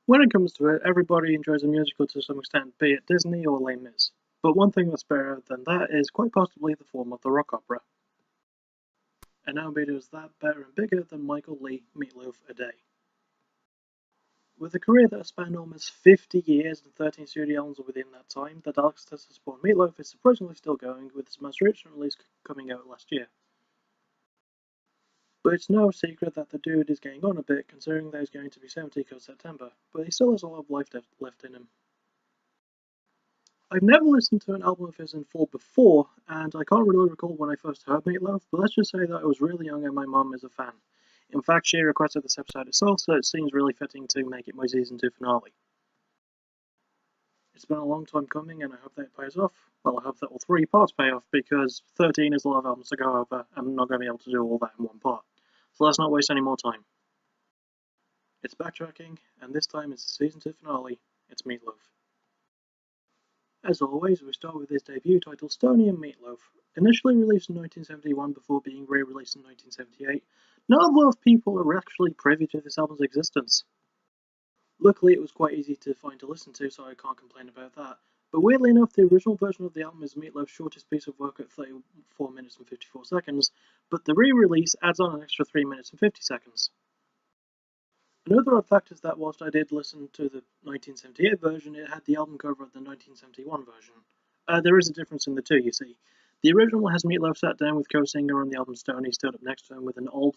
When it comes to it, everybody enjoys a musical to some extent, be it Disney or Les Mis. But one thing that's better than that is quite possibly the form of the rock opera. And nobody does that better and bigger than Michael Lee Meatloaf a day. With a career that has spanned almost 50 years and 13 studio albums within that time, the Dark Sisters born Meatloaf is surprisingly still going, with his most recent release coming out last year. But it's no secret that the dude is getting on a bit, considering that he's going to be 70 come September, but he still has a lot of life left in him. I've never listened to an album of his in full before, and I can't really recall when I first heard Meatloaf, but let's just say that I was really young and my mum is a fan. In fact, she requested this episode herself, so it seems really fitting to make it my season 2 finale. It's been a long time coming, and I hope that it pays off. Well, I hope that all 3 parts pay off, because 13 is a lot of albums to go over, and I'm not going to be able to do all that in one part. So let's not waste any more time. It's Backtracking, and this time it's the season 2 finale. It's Meatloaf. As always, we start with his debut title, Stony and Meatloaf. Initially released in 1971 before being re-released in 1978, not a lot of people are actually privy to this album's existence. Luckily, it was quite easy to find to listen to, so I can't complain about that. But weirdly enough, the original version of the album is Meatloaf's shortest piece of work at 34 minutes and 54 seconds, but the re-release adds on an extra 3 minutes and 50 seconds. Another odd fact is that whilst I did listen to the 1978 version, it had the album cover of the 1971 version. There is a difference in the two, you see. The original has Meatloaf sat down with co-singer on the album Stoney stood up next to him with an old...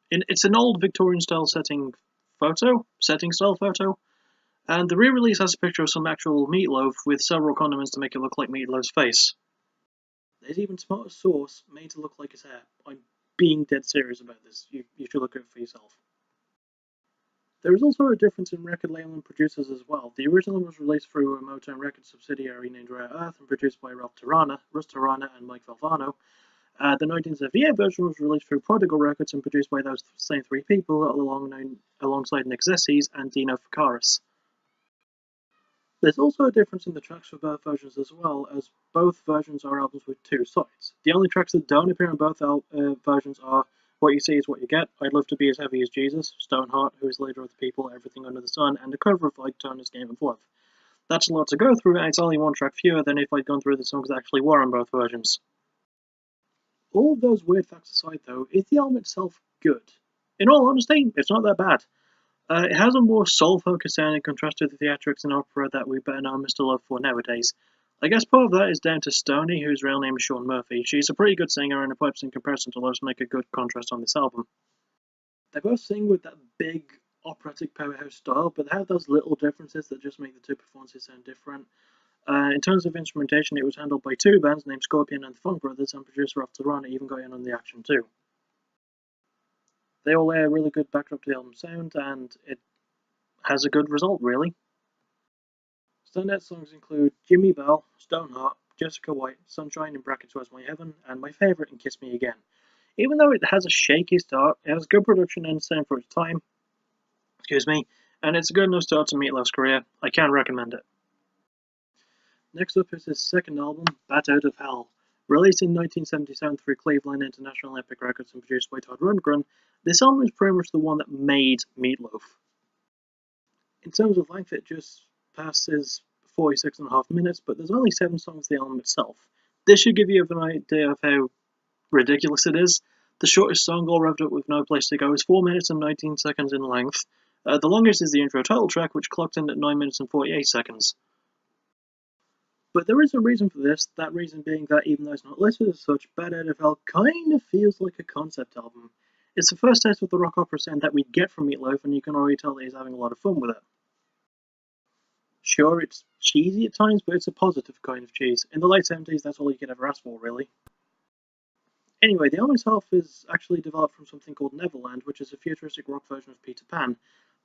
It's an old Victorian-style setting style photo, and the re-release has a picture of some actual meatloaf with several condiments to make it look like Meatloaf's face. There's even tomato sauce made to look like his hair. I'm being dead serious about this. You should look at it for yourself. There is also a difference in record label and producers as well. The original was released through a Motown Records subsidiary named Rare Earth and produced by Russ Tarana, and Mike Valvano. The 1978 version was released through Prodigal Records and produced by those same 3 people alongside Nick Zessis and Dino Ficaris. There's also a difference in the tracks for both versions as well, as both versions are albums with 2 sides. The only tracks that don't appear in both versions are What You See Is What You Get, I'd Love to Be As Heavy as Jesus, Stoneheart, Who Is Leader of the People, Everything Under the Sun, and a cover of Ike Turner's Game of Love. That's a lot to go through, and it's only 1 track fewer than if I'd gone through the songs that actually were on both versions. All of those weird facts aside, though, is the album itself good? In all honesty, it's not that bad. It has a more soul-focused sound in contrast to the theatrics and opera that we better know Mr. Love for nowadays. I guess part of that is down to Stoney, whose real name is Shawn Murphy. She's a pretty good singer, and her pipes in comparison to Loaf make a good contrast on this album. They both sing with that big operatic powerhouse style, but they have those little differences that just make the 2 performances sound different. In terms of instrumentation, it was handled by 2 bands named Scorpion and the Funk Brothers, and producer Russ Tarana even got in on the action too. They all lay a really good backdrop to the album's sound, and it has a good result, really. Standout songs include Jimmy Bell, Stoneheart, Jessica White, Sunshine in brackets Where's My Heaven, and my favourite in Kiss Me Again. Even though it has a shaky start, it has good production and sound for its time, and it's a good enough start to Meatloaf's career. I can recommend it. Next up is his second album, Bat Out of Hell. Released in 1977 through Cleveland International Epic Records and produced by Todd Rundgren, this album is pretty much the one that made Meatloaf. In terms of length, it just passes 46.5 minutes, but there's only 7 songs to the album itself. This should give you an idea of how ridiculous it is. The shortest song, All Revved Up With No Place to Go, is 4 minutes and 19 seconds in length. The longest is the intro title track, which clocked in at 9 minutes and 48 seconds. But there is a reason for this, that reason being that even though it's not listed as such, Bat Out of Hell kind of feels like a concept album. It's the first taste of the rock opera sound that we get from Meatloaf, and you can already tell that he's having a lot of fun with it. Sure, it's cheesy at times, but it's a positive kind of cheese. In the late 70s, that's all you could ever ask for, really. Anyway, the album itself is actually developed from something called Neverland, which is a futuristic rock version of Peter Pan.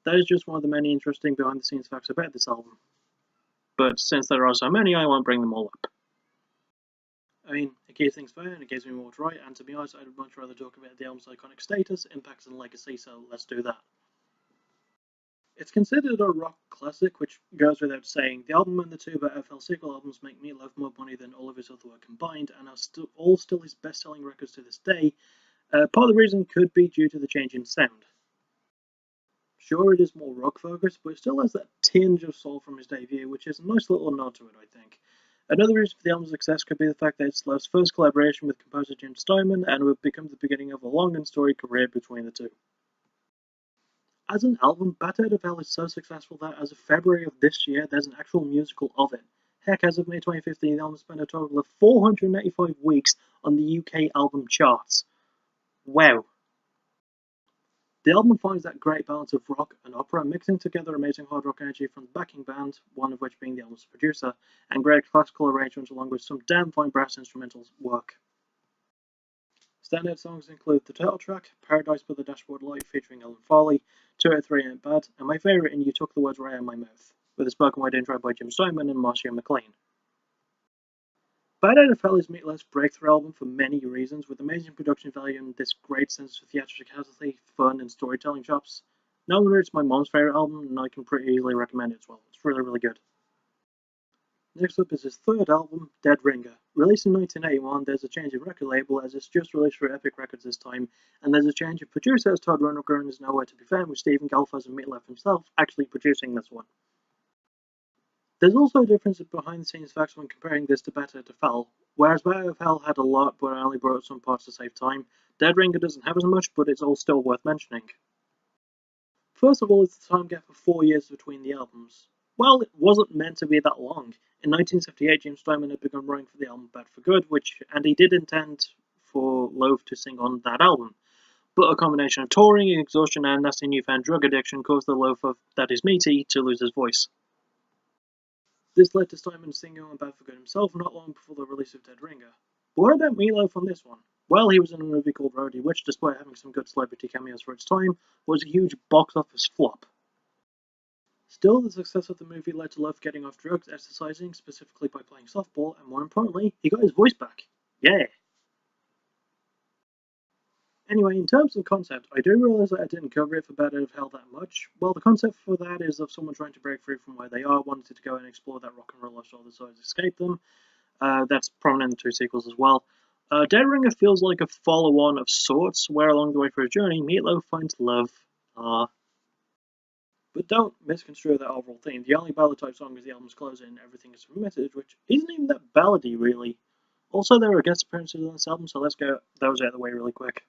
That is just one of the many interesting behind-the-scenes facts about this album. But since there are so many, I won't bring them all up. I mean, it keeps things fair and it gives me more to write, and to be honest, I'd much rather talk about the album's iconic status, impact, and legacy, so let's do that. It's considered a rock classic, which goes without saying. The album and the 2 Bat Out of Hell sequel albums make Meatloaf more money than all of his other work combined, and are all still his best-selling records to this day. Part of the reason could be due to the change in sound. Sure, it is more rock focused, but it still has that tinge of soul from his debut, which is a nice little nod to it, I think. Another reason for the album's success could be the fact that it's Love's first collaboration with composer Jim Steinman, and would become the beginning of a long and storied career between the two. As an album, Bat Out of Hell is so successful that as of February of this year, there's an actual musical of it. Heck, as of May 2015, the album spent a total of 485 weeks on the UK album charts. Wow. The album finds that great balance of rock and opera, mixing together amazing hard rock energy from the backing band, one of which being the album's producer, and great classical arrangements along with some damn fine brass instrumental work. Standout songs include the title track, Paradise by the Dashboard Light featuring Ellen Farley, 203 Ain't Bad, and my favourite in You Took the Words Right Out of My Mouth, with a spoken word intro by Jim Steinman and Marcia McLean. Bad Out of Hell is Meatloaf's breakthrough album for many reasons, with amazing production value and this great sense of theatricality, fun, and storytelling chops. No wonder it's my mom's favourite album, and I can pretty easily recommend it as well. It's really, really good. Next up is his third album, Dead Ringer. Released in 1981, there's a change of record label as it's just released through Epic Records this time, and there's a change of producer as Todd Rundgren is nowhere to be found, with Stephen Galfaz and Meatloaf himself actually producing this one. There's also a difference in behind-the-scenes facts when comparing this to Bat Out of Hell. Whereas Bat Out of Hell had a lot but only brought up some parts to save time, Dead Ringer doesn't have as much, but it's all still worth mentioning. First of all, it's the time gap of 4 years between the albums. Well, it wasn't meant to be that long. In 1978, Jim Steinman had begun writing for the album Bad for Good, and he did intend for Loaf to sing on that album. But a combination of touring, exhaustion, and nasty newfound drug addiction caused the Loaf of That Is Meaty to lose his voice. This led to Steinman singing on Bad for Good himself not long before the release of Dead Ringer. But what about Meatloaf on this one? Well, he was in a movie called Roadie, which, despite having some good celebrity cameos for its time, was a huge box office flop. Still, the success of the movie led to Loaf getting off drugs, exercising, specifically by playing softball, and more importantly, he got his voice back. Yeah! Anyway, in terms of concept, I do realise that I didn't cover it for Bad Out of Hell that much. Well, the concept for that is of someone trying to break free from where they are, wanting to go and explore that rock and roll lifestyle that has escaped them. That's prominent in the two sequels as well. Dead Ringer feels like a follow-on of sorts, where along the way for his journey, Meatloaf finds love. But don't misconstrue that overall theme. The only ballad-type song is the album's closer and Everything Is a Message, which isn't even that ballady, really. Also, there are guest appearances on this album, so let's get those out of the way really quick.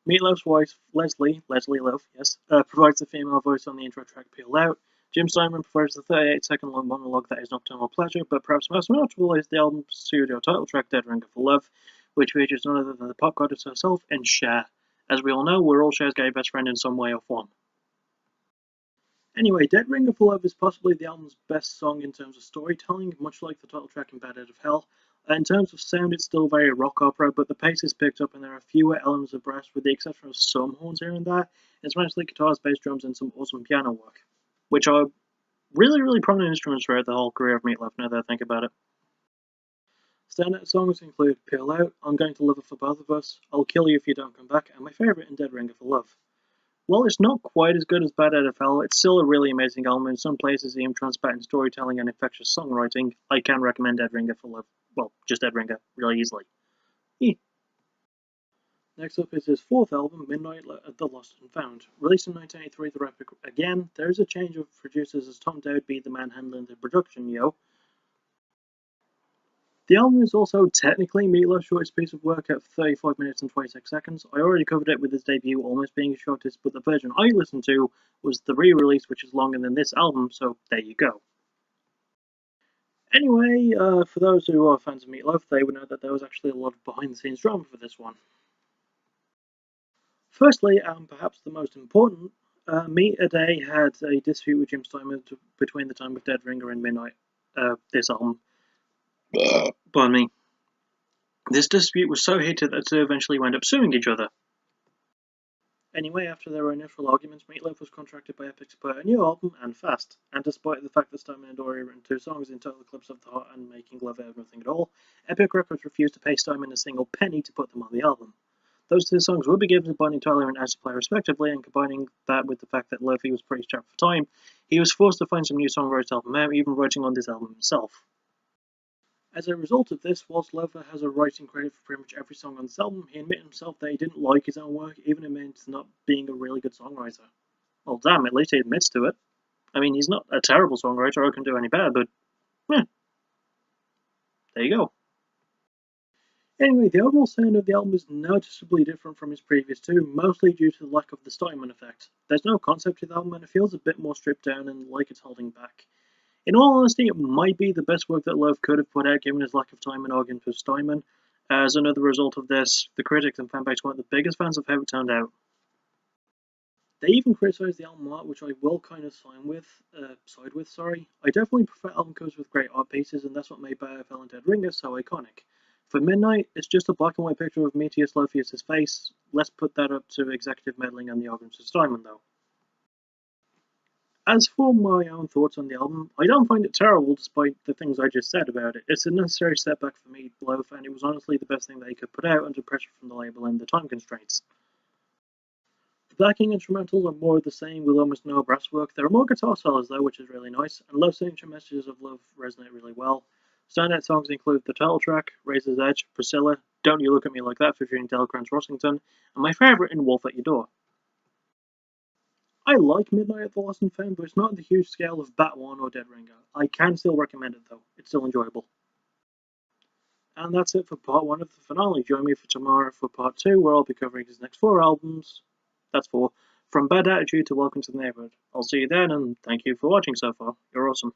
Meatloaf's wife, Leslie Loaf, yes, provides the female voice on the intro track Peel Out. Jim Steinman provides the 38-second long monologue that is Nocturnal Pleasure, but perhaps most notable is the album's studio title track Dead Ringer for Love, which features none other than the pop goddess herself and Cher. As we all know, we're all Cher's gay best friend in some way or form. Anyway, Dead Ringer for Love is possibly the album's best song in terms of storytelling, much like the title track in Bad Out of Hell. In terms of sound, it's still very rock opera, but the pace is picked up and there are fewer elements of brass, with the exception of some horns here and there. It's mostly guitars, bass drums, and some awesome piano work, which are really, really prominent instruments throughout the whole career of Meatloaf, now that I think about it. Standout songs include Peel Out, I'm Going to Love It for Both of Us, I'll Kill You If You Don't Come Back, and my favourite in Dead Ringer for Love. While it's not quite as good as Bad Out of Hell, it's still a really amazing album. In some places, even transparent in storytelling and infectious songwriting. I can recommend Dead Ringer for Love. Well, just Dead Ringer, really easily. Next up is his fourth album, Midnight The Lost and Found. Released in 1983, the Epic again, there is a change of producers as Tom Dowd be the man handling the production, The album is also technically Meatloaf's shortest piece of work at 35 minutes and 26 seconds. I already covered it with his debut almost being his shortest, but the version I listened to was the re-release, which is longer than this album, so there you go. Anyway, for those who are fans of Meatloaf, they would know that there was actually a lot of behind-the-scenes drama for this one. Firstly, and perhaps the most important, Meat A Day had a dispute with Jim Steinman between the time of Dead Ringer and Midnight, this album. Pardon me. This dispute was so heated that they eventually wound up suing each other. Anyway, after their initial arguments, Meatloaf was contracted by Epic to put out a new album, and fast. And despite the fact that Steinman had already written 2 songs entitled Eclipse of the Heart and Making Love Out of Nothing at All, Epic Records refused to pay Steinman a single penny to put them on the album. Those 2 songs would be given to Bonnie Tyler and As to Play respectively, and combining that with the fact that Lofi was pretty strapped for time, he was forced to find some new songwriters to help him out, even writing on this album himself. As a result of this, whilst Lofa has a writing credit for pretty much every song on this album, he admitted himself that he didn't like his own work, even admitting to not being a really good songwriter. Well, damn, at least he admits to it. I mean, he's not a terrible songwriter or can do any better, but yeah, there you go. Anyway, the overall sound of the album is noticeably different from his previous two, mostly due to the lack of the Steinman effect. There's no concept to the album and it feels a bit more stripped down and like it's holding back. In all honesty, it might be the best work that Loaf could have put out given his lack of time and organ for Steinman. As another result of this, the critics and fanbase weren't the biggest fans of how it turned out. They even criticised the album art, which I will kind of side with. Sorry. I definitely prefer album covers with great art pieces, and that's what made Fell and Dead Ringer so iconic. For Midnight, it's just a black and white picture of Meteus Lofius' face. Let's put that up to executive meddling and the organs of Steinman, though. As for my own thoughts on the album, I don't find it terrible despite the things I just said about it. It's a necessary setback for me, Loaf, and it was honestly the best thing they could put out under pressure from the label and the time constraints. The backing instrumentals are more of the same with almost no brass work. There are more guitar solos though, which is really nice, and Love's signature messages of love resonate really well. Standout songs include the title track, Razor's Edge, Priscilla, Don't You Look at Me Like That featuring Delacrance Rossington, and my favourite in Wolf at Your Door. I like Midnight at the Lost and Found, but it's not on the huge scale of Bat 1 or Dead Ringer. I can still recommend it though, it's still enjoyable. And that's it for part 1 of the finale. Join me for tomorrow for part 2, where I'll be covering his next 4 albums. That's 4. From Bad Attitude to Welcome to the Neighborhood. I'll see you then, and thank you for watching so far. You're awesome.